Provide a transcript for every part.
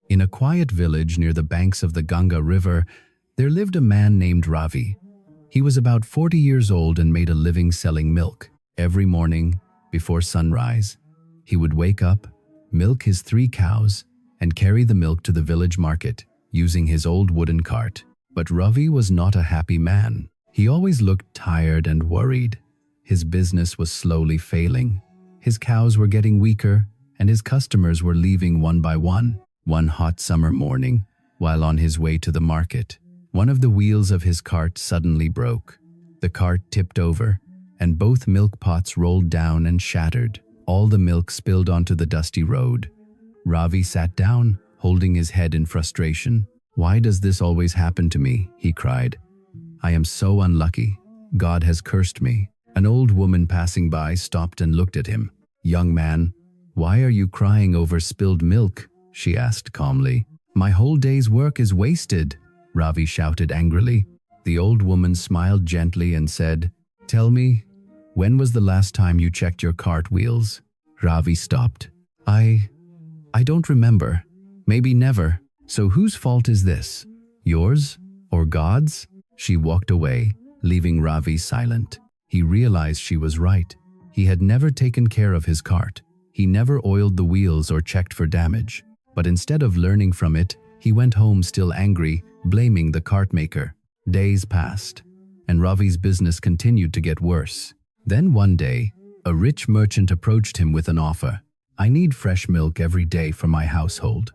In a quiet village near the banks of the Ganga River, there lived a man named Ravi. He was about 40 years old and made a living selling milk. Every morning, before sunrise, he would wake up, milk his 3 cows, and carry the milk to the village market, using his old wooden cart. But Ravi was not a happy man. He always looked tired and worried. His business was slowly failing. His cows were getting weaker, and his customers were leaving one by one. One hot summer morning, while on his way to the market, one of the wheels of his cart suddenly broke. The cart tipped over, and both milk pots rolled down and shattered. All the milk spilled onto the dusty road. Ravi sat down, holding his head in frustration. "Why does this always happen to me?" he cried. "I am so unlucky. God has cursed me." An old woman passing by stopped and looked at him. "Young man, why are you crying over spilled milk?" she asked calmly. "My whole day's work is wasted," Ravi shouted angrily. The old woman smiled gently and said, "Tell me, when was the last time you checked your cart wheels?" Ravi stopped. I don't remember. Maybe never. So whose fault is this? Yours or God's?" She walked away, leaving Ravi silent. He realized she was right. He had never taken care of his cart. He never oiled the wheels or checked for damage. But instead of learning from it, he went home still angry, blaming the cart maker. Days passed, and Ravi's business continued to get worse. Then one day, a rich merchant approached him with an offer. "I need fresh milk every day for my household.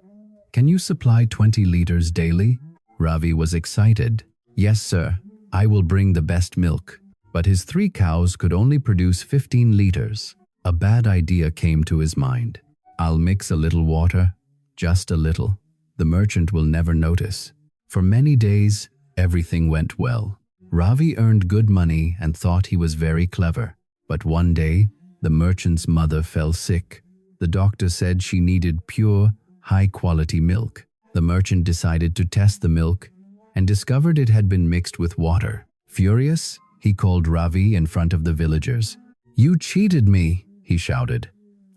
Can you supply 20 liters daily?" Ravi was excited. "Yes, sir. I will bring the best milk." But his 3 cows could only produce 15 liters. A bad idea came to his mind. "I'll mix a little water, just a little. The merchant will never notice." For many days, everything went well. Ravi earned good money and thought he was very clever. But one day, the merchant's mother fell sick. The doctor said she needed pure, high-quality milk. The merchant decided to test the milk and discovered it had been mixed with water. Furious, he called Ravi in front of the villagers. "You cheated me," he shouted.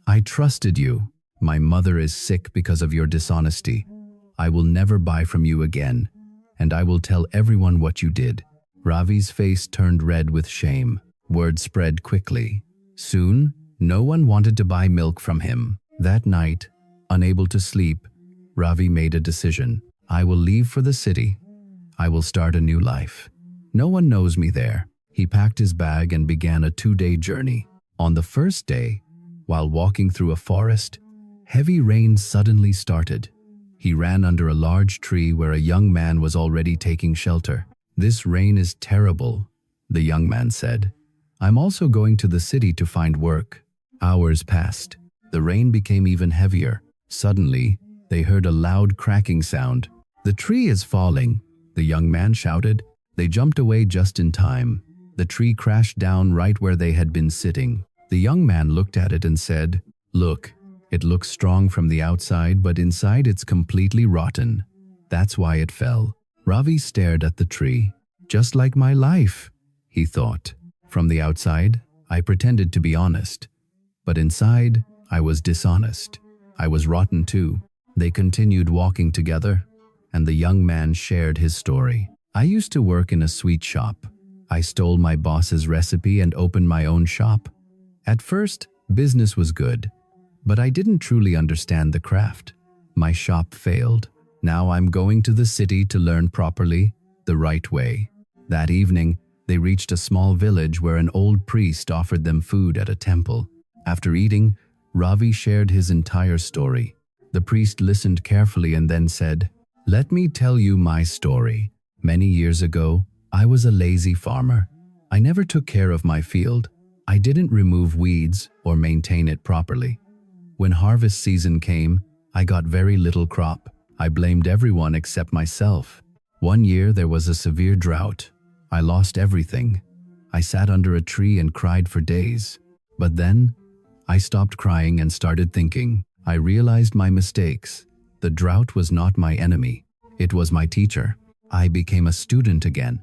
"I trusted you. My mother is sick because of your dishonesty. I will never buy from you again, and I will tell everyone what you did." Ravi's face turned red with shame. Word spread quickly. Soon, no one wanted to buy milk from him. That night, unable to sleep, Ravi made a decision. "I will leave for the city. I will start a new life. No one knows me there." He packed his bag and began a 2-day journey. On the first day, while walking through a forest, heavy rain suddenly started. He ran under a large tree where a young man was already taking shelter. "This rain is terrible," the young man said. "I'm also going to the city to find work." Hours passed. The rain became even heavier. Suddenly, they heard a loud cracking sound. "The tree is falling," the young man shouted. They jumped away just in time. The tree crashed down right where they had been sitting. The young man looked at it and said, "Look, it looks strong from the outside, but inside it's completely rotten. That's why it fell." Ravi stared at the tree. "Just like my life," he thought. "From the outside, I pretended to be honest. But inside, I was dishonest. I was rotten too." They continued walking together, and the young man shared his story. "I used to work in a sweet shop. I stole my boss's recipe and opened my own shop. At first, business was good, but I didn't truly understand the craft. My shop failed. Now I'm going to the city to learn properly, the right way." That evening, they reached a small village where an old priest offered them food at a temple. After eating, Ravi shared his entire story. The priest listened carefully and then said, "Let me tell you my story. Many years ago, I was a lazy farmer. I never took care of my field. I didn't remove weeds or maintain it properly. When harvest season came, I got very little crop. I blamed everyone except myself. One year there was a severe drought. I lost everything. I sat under a tree and cried for days. But then, I stopped crying and started thinking. I realized my mistakes. The drought was not my enemy. It was my teacher. I became a student again.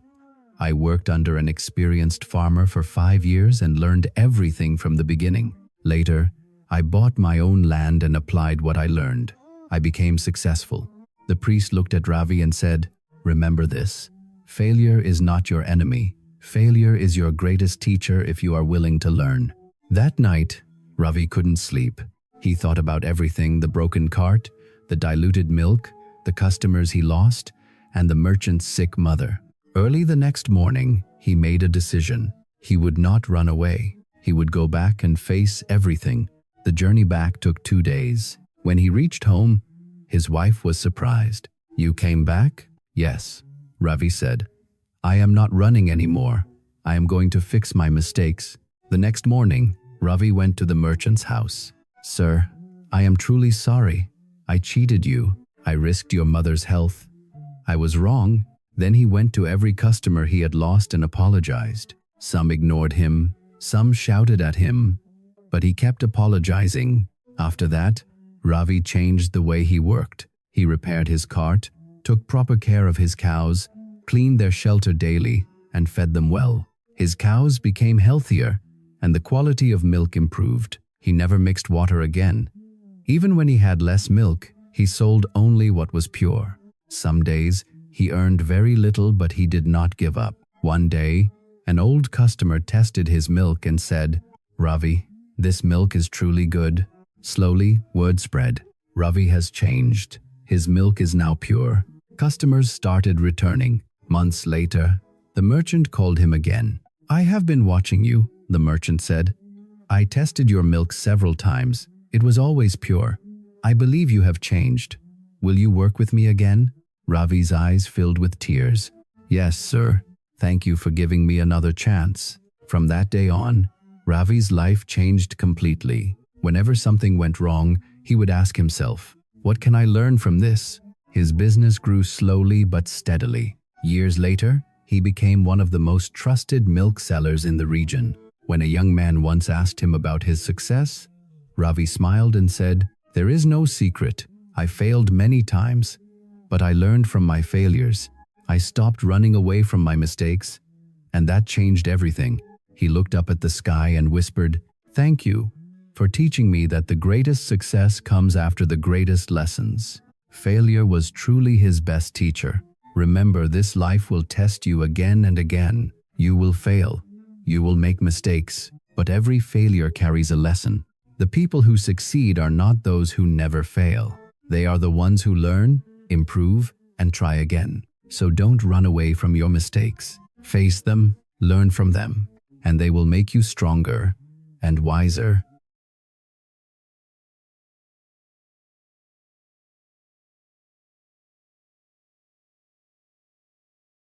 I worked under an experienced farmer for 5 years and learned everything from the beginning. Later, I bought my own land and applied what I learned. I became successful. The priest looked at Ravi and said, "Remember this. Failure is not your enemy. Failure is your greatest teacher if you are willing to learn." That night, Ravi couldn't sleep. He thought about everything: the broken cart, the diluted milk, the customers he lost, and the merchant's sick mother. Early the next morning, he made a decision. He would not run away. He would go back and face everything. The journey back took 2 days. When he reached home, his wife was surprised. "You came back?" "Yes," Ravi said. "I am not running anymore. I am going to fix my mistakes." The next morning, Ravi went to the merchant's house. "Sir, I am truly sorry. I cheated you. I risked your mother's health. I was wrong." Then he went to every customer he had lost and apologized. Some ignored him, some shouted at him, but he kept apologizing. After that, Ravi changed the way he worked. He repaired his cart, took proper care of his cows, cleaned their shelter daily, and fed them well. His cows became healthier, and the quality of milk improved. He never mixed water again. Even when he had less milk, he sold only what was pure. Some days, he earned very little, but he did not give up. One day, an old customer tested his milk and said, "Ravi, this milk is truly good." Slowly, word spread. Ravi has changed. His milk is now pure. Customers started returning. Months later, the merchant called him again. "I have been watching you," the merchant said. "I tested your milk several times. It was always pure. I believe you have changed. Will you work with me again?" Ravi's eyes filled with tears. "Yes, sir. Thank you for giving me another chance." From that day on, Ravi's life changed completely. Whenever something went wrong, he would ask himself, "What can I learn from this?" His business grew slowly but steadily. Years later, he became one of the most trusted milk sellers in the region. When a young man once asked him about his success, Ravi smiled and said, "There is no secret. I failed many times, but I learned from my failures. I stopped running away from my mistakes, and that changed everything." He looked up at the sky and whispered, "Thank you for teaching me that the greatest success comes after the greatest lessons." Failure was truly his best teacher. Remember, this life will test you again and again. You will fail. You will make mistakes, but every failure carries a lesson. The people who succeed are not those who never fail. They are the ones who learn, improve, and try again. So don't run away from your mistakes. Face them, learn from them, and they will make you stronger and wiser